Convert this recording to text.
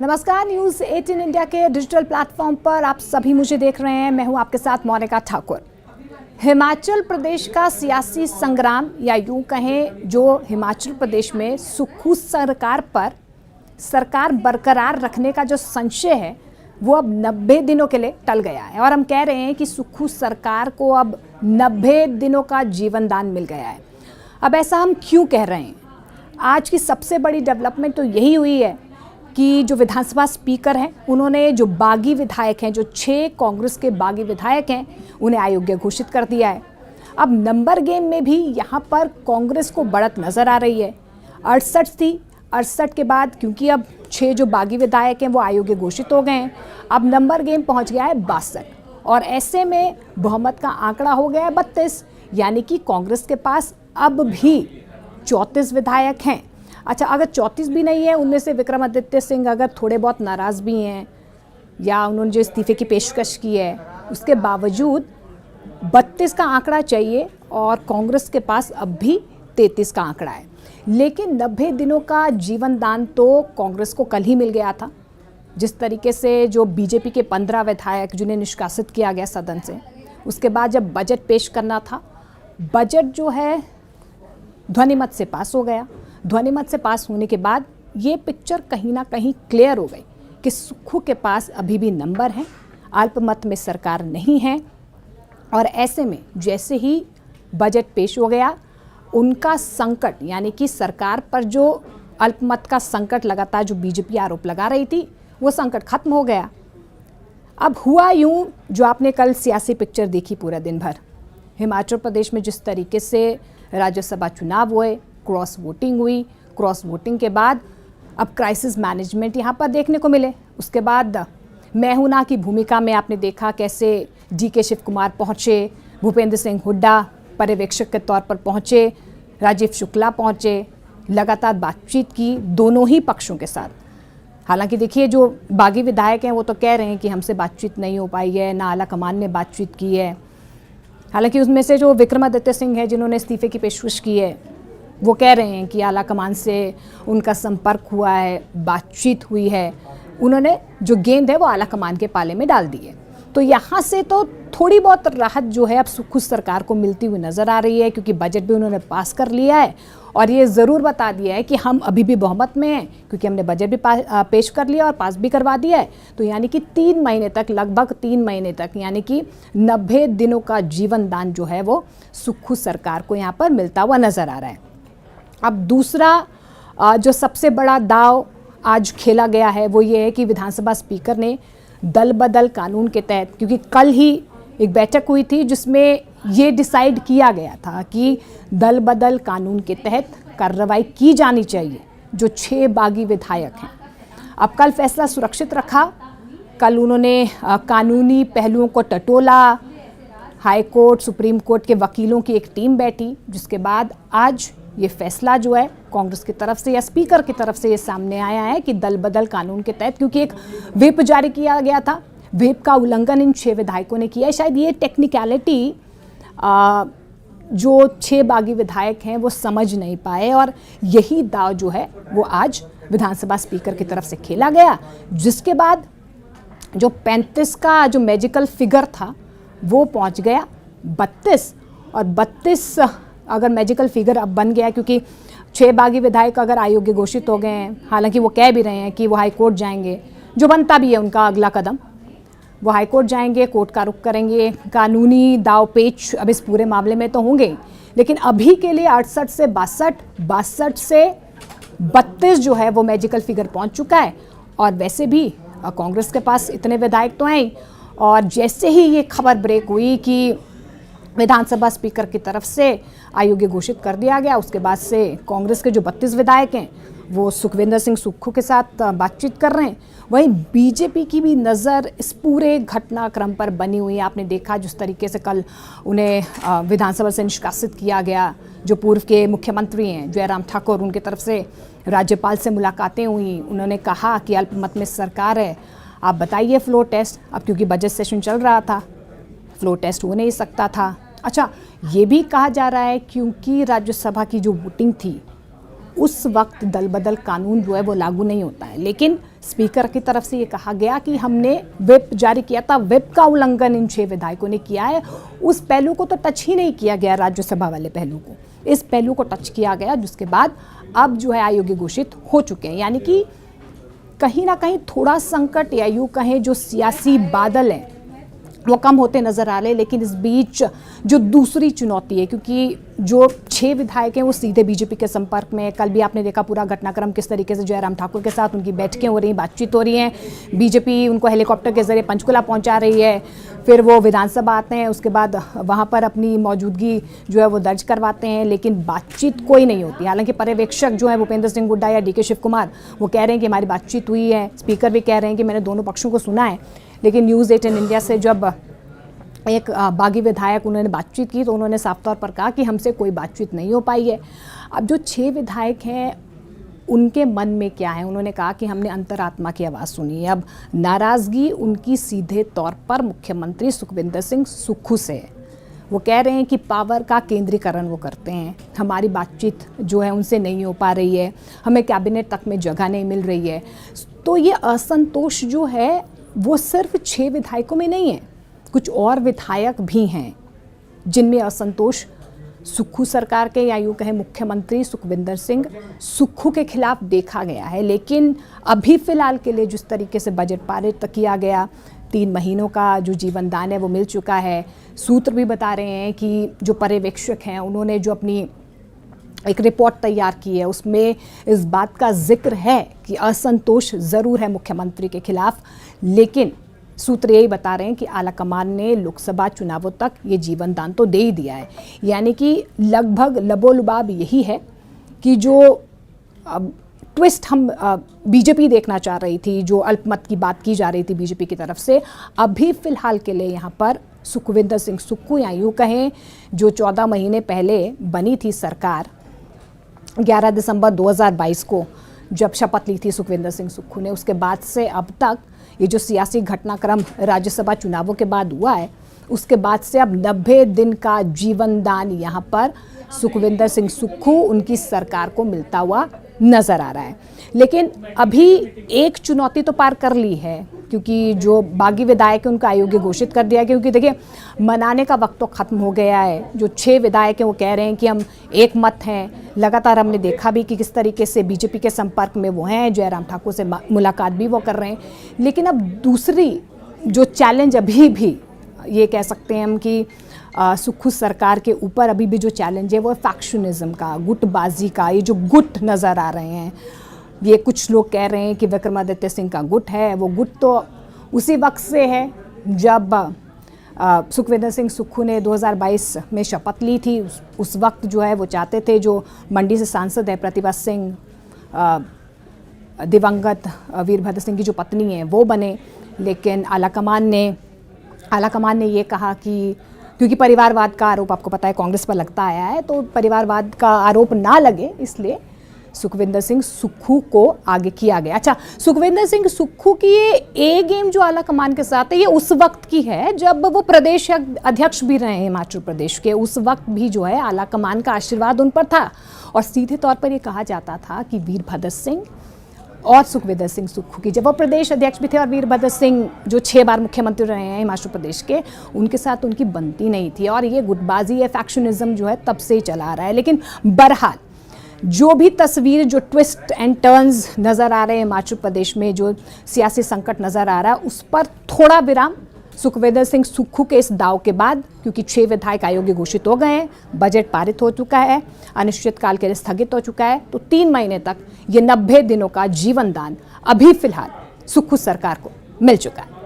नमस्कार, news 18 India के digital platform पर आप सभी मुझे देख रहे हैं। मैं हूं आपके साथ मोनिका ठाकुर। हिमाचल प्रदेश का सियासी संग्राम, या यूं कहें जो हिमाचल प्रदेश में सुक्खू सरकार पर सरकार बरकरार रखने का जो संशय है वो अब 90 दिनों के लिए टल गया है। और हम कह रहे हैं कि सुक्खू सरकार को अब 90 दिनों का जीवन दान मिल गया है। अब ऐसा हम क्यों कह रहे हैं? आज की सबसे बड़ी डेवलपमेंट तो यही हुई है कि जो विधानसभा स्पीकर हैं उन्होंने जो बागी विधायक हैं, जो 6 कांग्रेस के बागी विधायक हैं, उन्हें अयोग्य घोषित कर दिया है। अब नंबर गेम में भी यहाँ पर कांग्रेस को बढ़त नज़र आ रही है। 68 थी, 68 के बाद क्योंकि अब 6 जो बागी विधायक हैं वो अयोग्य घोषित हो गए हैं, अब नंबर गेम पहुँच गया है 62 और ऐसे में बहुमत का आंकड़ा हो गया है 32, यानी कि कांग्रेस के पास अब भी 34 विधायक हैं। अच्छा, अगर 34 भी नहीं है, उनमें से विक्रमादित्य सिंह अगर थोड़े बहुत नाराज़ भी हैं या उन्होंने जो इस्तीफे की पेशकश की है, उसके बावजूद 32 का आंकड़ा चाहिए और कांग्रेस के पास अब भी 33 का आंकड़ा है। लेकिन 90 दिनों का जीवन दान तो कांग्रेस को कल ही मिल गया था। जिस तरीके से जो बीजेपी के 15 विधायक जिन्हें निष्कासित किया गया सदन से, उसके बाद जब बजट पेश करना था, बजट जो है ध्वनिमत से पास हो गया। ध्वनिमत से पास होने के बाद ये पिक्चर कहीं ना कहीं क्लियर हो गई कि सुक्खू के पास अभी भी नंबर हैं, अल्पमत में सरकार नहीं है। और ऐसे में जैसे ही बजट पेश हो गया, उनका संकट, यानी कि सरकार पर जो अल्पमत का संकट लगातार जो बीजेपी आरोप लगा रही थी, वो संकट खत्म हो गया। अब हुआ यूं, जो आपने कल सियासी पिक्चर देखी पूरा दिन भर, हिमाचल प्रदेश में जिस तरीके से राज्यसभा चुनाव हुए, क्रॉस वोटिंग हुई, क्रॉस वोटिंग के बाद अब क्राइसिस मैनेजमेंट यहाँ पर देखने को मिले। उसके बाद मैं हूं ना की भूमिका में आपने देखा कैसे DK शिव कुमार पहुँचे, भूपेंद्र सिंह हुड्डा पर्यवेक्षक के तौर पर पहुँचे, राजीव शुक्ला पहुँचे, लगातार बातचीत की दोनों ही पक्षों के साथ। हालांकि देखिए, जो बागी विधायक हैं वो तो कह रहे हैं कि हमसे बातचीत नहीं हो पाई है, ना आला कमान ने बातचीत की है। हालांकि उसमें से जो विक्रमादित्य सिंह है जिन्होंने इस्तीफे की पेशकश की है, वो कह रहे हैं कि आला कमान से उनका संपर्क हुआ है, बातचीत हुई है, उन्होंने जो गेंद है वो आला कमान के पाले में डाल दी है। तो यहाँ से तो थोड़ी बहुत राहत जो है अब सुक्खू सरकार को मिलती हुई नज़र आ रही है, क्योंकि बजट भी उन्होंने पास कर लिया है और ये ज़रूर बता दिया है कि हम अभी भी बहुमत में हैं, क्योंकि हमने बजट भी पेश कर लिया और पास भी करवा दिया है। तो यानी कि 3 महीने तक, लगभग 3 महीने तक, यानी कि 90 दिनों का जीवन दान जो है वो सुक्खू सरकार को यहाँ पर मिलता हुआ नज़र आ रहा है। अब दूसरा जो सबसे बड़ा दाव आज खेला गया है वो ये है कि विधानसभा स्पीकर ने दल बदल कानून के तहत, क्योंकि कल ही एक बैठक हुई थी जिसमें ये डिसाइड किया गया था कि दल बदल कानून के तहत कार्रवाई की जानी चाहिए जो 6 बागी विधायक हैं। अब कल फैसला सुरक्षित रखा। कल उन्होंने कानूनी पहलुओं को टटोला, हाई कोर्ट, सुप्रीम कोर्ट के वकीलों की एक टीम बैठी, जिसके बाद आज ये फैसला जो है कांग्रेस की तरफ से या स्पीकर की तरफ से ये सामने आया है कि दल बदल कानून के तहत, क्योंकि एक व्हिप जारी किया गया था, व्हिप का उल्लंघन इन 6 विधायकों ने किया है। शायद ये टेक्निकलिटी जो 6 बागी विधायक हैं वो समझ नहीं पाए और यही दाव जो है वो आज विधानसभा स्पीकर की तरफ से खेला गया, जिसके बाद जो 35 का जो मैजिकल फिगर था वो पहुंच गया 32। और 32 अगर मैजिकल फिगर अब बन गया, क्योंकि 6 बागी विधायक अगर अयोग्य घोषित हो गए हैं, हालांकि वो कह भी रहे हैं कि वो हाई कोर्ट जाएंगे, जो बनता भी है उनका अगला कदम, वो हाई कोर्ट जाएंगे, कोर्ट का रुख करेंगे, कानूनी दाव पेच अब इस पूरे मामले में तो होंगे। लेकिन अभी के लिए 68 से 62, 62 से 32 जो है वो मैजिकल फिगर पहुंच चुका है। और वैसे भी कांग्रेस के पास इतने विधायक तो हैं। और जैसे ही ये खबर ब्रेक हुई कि विधानसभा स्पीकर की तरफ से अयोग्य घोषित कर दिया गया, उसके बाद से कांग्रेस के जो 32 विधायक हैं वो सुखविंदर सिंह सुक्खू के साथ बातचीत कर रहे हैं। वहीं बीजेपी की भी नज़र इस पूरे घटनाक्रम पर बनी हुई है। आपने देखा जिस तरीके से कल उन्हें विधानसभा से निष्कासित किया गया। जो पूर्व के मुख्यमंत्री हैं जयराम ठाकुर, उनकी तरफ से राज्यपाल से मुलाकातें हुई। उन्होंने कहा कि अल्पमत में सरकार है, आप बताइए फ्लोर टेस्ट। अब क्योंकि बजट सेशन चल रहा था, फ्लोर टेस्ट हो नहीं सकता था। अच्छा, ये भी कहा जा रहा है क्योंकि राज्यसभा की जो वोटिंग थी उस वक्त दल बदल कानून जो है वो लागू नहीं होता है, लेकिन स्पीकर की तरफ से ये कहा गया कि हमने व्हिप जारी किया था, व्हिप का उल्लंघन इन 6 विधायकों ने किया है। उस पहलू को तो टच ही नहीं किया गया, राज्यसभा वाले पहलू को, इस पहलू को टच किया गया, जिसके बाद अब जो है अयोग्य घोषित हो चुके हैं। यानी कि कहीं ना कहीं थोड़ा संकट या यूँ कहें जो सियासी बादल हैं वो कम होते नजर आ रहे हैं। लेकिन इस बीच जो दूसरी चुनौती है, क्योंकि जो 6 विधायक हैं वो सीधे बीजेपी के संपर्क में, कल भी आपने देखा पूरा घटनाक्रम किस तरीके से जयराम ठाकुर के साथ उनकी बैठकें हो रही, बातचीत हो रही हैं, बीजेपी उनको हेलीकॉप्टर के जरिए पंचकुला पहुंचा रही है, फिर वो विधानसभा आते हैं, उसके बाद वहाँ पर अपनी मौजूदगी जो है वो दर्ज करवाते हैं, लेकिन बातचीत कोई नहीं होती। हालांकि पर्यवेक्षक जो है भूपेंद्र सिंह हुड्डा या डीके शिव कुमार वो कह रहे हैं कि हमारी बातचीत हुई है, स्पीकर भी कह रहे हैं कि मैंने दोनों पक्षों को सुना है। लेकिन न्यूज़ 18 इंडिया से जब एक बागी विधायक उन्होंने बातचीत की तो उन्होंने साफ तौर पर कहा कि हमसे कोई बातचीत नहीं हो पाई है। अब जो 6 विधायक हैं उनके मन में क्या है, उन्होंने कहा कि हमने अंतरात्मा की आवाज़ सुनी है। अब नाराज़गी उनकी सीधे तौर पर मुख्यमंत्री सुखविंदर सिंह सुक्खू से है। वो कह रहे हैं कि पावर का केंद्रीकरण वो करते हैं, हमारी बातचीत जो है उनसे नहीं हो पा रही है, हमें कैबिनेट तक में जगह नहीं मिल रही है। तो ये असंतोष जो है वो सिर्फ 6 विधायकों में नहीं है, कुछ और विधायक भी हैं जिनमें असंतोष सुक्खू सरकार के या यूँ कहें मुख्यमंत्री सुखविंदर सिंह सुक्खू के खिलाफ देखा गया है। लेकिन अभी फ़िलहाल के लिए जिस तरीके से बजट पारित किया गया, 3 महीनों का जो जीवन दान है वो मिल चुका है। सूत्र भी बता रहे हैं कि जो पर्यवेक्षक हैं उन्होंने जो अपनी एक रिपोर्ट तैयार की है उसमें इस बात का जिक्र है कि असंतोष ज़रूर है मुख्यमंत्री के खिलाफ, लेकिन सूत्र यही बता रहे हैं कि आलाकमान ने लोकसभा चुनावों तक ये जीवन दान तो दे ही दिया है। यानी कि लगभग लबोलुबाब यही है कि जो ट्विस्ट हम बीजेपी देखना चाह रही थी, जो अल्पमत की बात की जा रही थी बीजेपी की तरफ से, अभी फ़िलहाल के लिए यहाँ पर सुखविंदर सिंह सुक्खू या यूँ कहें जो 14 महीने पहले बनी थी सरकार, 11 दिसंबर 2022 को जब शपथ ली थी सुखविंदर सिंह सुक्खू ने, उसके बाद से अब तक ये जो सियासी घटनाक्रम राज्यसभा चुनावों के बाद हुआ है, उसके बाद से अब 90 दिन का जीवन दान यहाँ पर सुखविंदर सिंह सुक्खू उनकी सरकार को मिलता हुआ नज़र आ रहा है। लेकिन अभी एक चुनौती तो पार कर ली है, क्योंकि जो बागी विधायक है उनका अयोग्य घोषित कर दिया, क्योंकि देखिए मनाने का वक्त तो ख़त्म हो गया है। जो 6 विधायक हैं वो कह रहे हैं कि हम एक मत हैं। लगातार हमने देखा भी कि किस तरीके से बीजेपी के संपर्क में वो हैं, जयराम ठाकुर से मुलाकात भी वो कर रहे हैं। लेकिन अब दूसरी जो चैलेंज अभी भी ये कह सकते हैं हम कि सुक्खू सरकार के ऊपर अभी भी जो चैलेंज है वो फैक्शनिज्म का, गुटबाजी का, ये जो गुट नज़र आ रहे हैं। ये कुछ लोग कह रहे हैं कि विक्रमादित्य सिंह का गुट है, वो गुट तो उसी वक्त से है जब सुखविंदर सिंह सुक्खू ने 2022 में शपथ ली थी। उस वक्त जो है वो चाहते थे जो मंडी से सांसद है प्रतिभा सिंह, दिवंगत वीरभद्र सिंह की जो पत्नी है वो बने। लेकिन आलाकमान ने ये कहा कि क्योंकि परिवारवाद का आरोप आपको पता है कांग्रेस पर लगता आया है, तो परिवारवाद का आरोप ना लगे इसलिए सुखविंदर सिंह सुक्खू को आगे किया गया। अच्छा, सुखविंदर सिंह सुक्खू की ये ए गेम जो आलाकमान के साथ है ये उस वक्त की है जब वो प्रदेश अध्यक्ष भी रहे हैं हिमाचल प्रदेश के। उस वक्त भी जो है आलाकमान का आशीर्वाद उन पर था और सीधे तौर पर ये कहा जाता था कि वीरभद्र सिंह और सुखविंदर सिंह सुक्खू की, जब वो प्रदेश अध्यक्ष भी थे और वीरभद्र सिंह जो 6 बार मुख्यमंत्री रहे हैं हिमाचल प्रदेश के, उनके साथ उनकी बनती नहीं थी और ये गुटबाजी या फैक्शनिज्म जो है तब से ही चला आ रहा है। लेकिन बहरहाल जो भी तस्वीर, जो ट्विस्ट एंड टर्न्स नज़र आ रहे हैं हिमाचल प्रदेश में, जो सियासी संकट नज़र आ रहा है, उस पर थोड़ा विराम सुखविंदर सिंह सुक्खू के इस दाव के बाद, क्योंकि 6 विधायक अयोग्य घोषित हो गए हैं, बजट पारित हो चुका है, अनिश्चितकाल के लिए स्थगित हो चुका है, तो 3 महीने तक ये 90 दिनों का जीवन दान अभी फिलहाल सुक्खू सरकार को मिल चुका है।